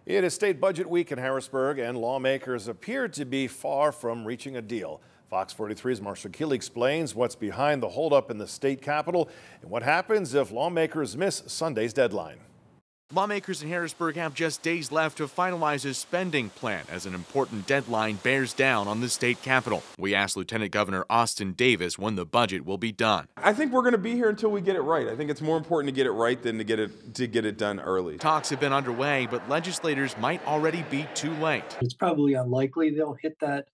It is state budget week in Harrisburg, and lawmakers appear to be far from reaching a deal. Fox 43's Marshall Keeley explains what's behind the holdup in the state capitol and what happens if lawmakers miss Sunday's deadline. Lawmakers in Harrisburg have just days left to finalize a spending plan as an important deadline bears down on the state capitol. We asked Lieutenant Governor Austin Davis when the budget will be done. I think we're going to be here until we get it right. I think it's more important to get it right than to get it done early. Talks have been underway, but legislators might already be too late. It's probably unlikely they'll hit that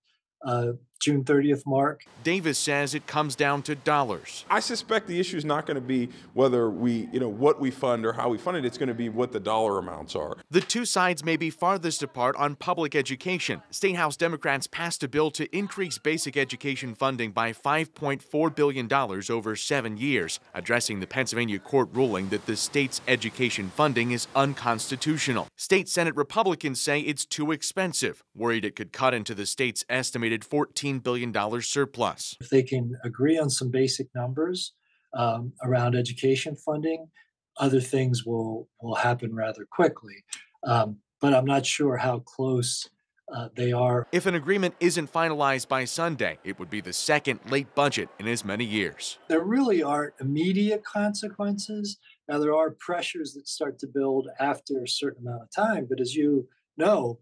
June 30th mark. Davis says it comes down to dollars. I suspect the issue is not going to be whether what we fund or how we fund it. It's going to be what the dollar amounts are. The two sides may be farthest apart on public education. State House Democrats passed a bill to increase basic education funding by $5.4 billion over 7 years, addressing the Pennsylvania court ruling that the state's education funding is unconstitutional. State Senate Republicans say it's too expensive, worried it could cut into the state's estimated $14 billion surplus. If they can agree on some basic numbers around education funding, other things will happen rather quickly. But I'm not sure how close they are. If an agreement isn't finalized by Sunday, it would be the second late budget in as many years. There really aren't immediate consequences. Now, there are pressures that start to build after a certain amount of time. But as you know,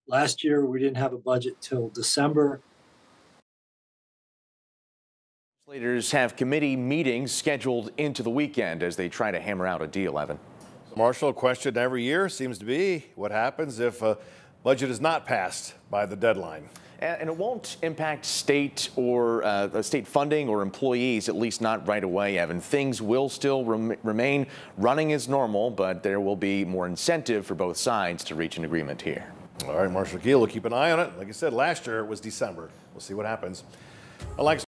last year we didn't have a budget till December. Legislators have committee meetings scheduled into the weekend as they try to hammer out a deal, Evan. Marshall, question every year seems to be what happens if a budget is not passed by the deadline. And it won't impact state or state funding or employees, at least not right away, Evan. Things will still remain running as normal, but there will be more incentive for both sides to reach an agreement here. All right, Marshall Keeley, we'll keep an eye on it. Like I said, last year it was December. We'll see what happens.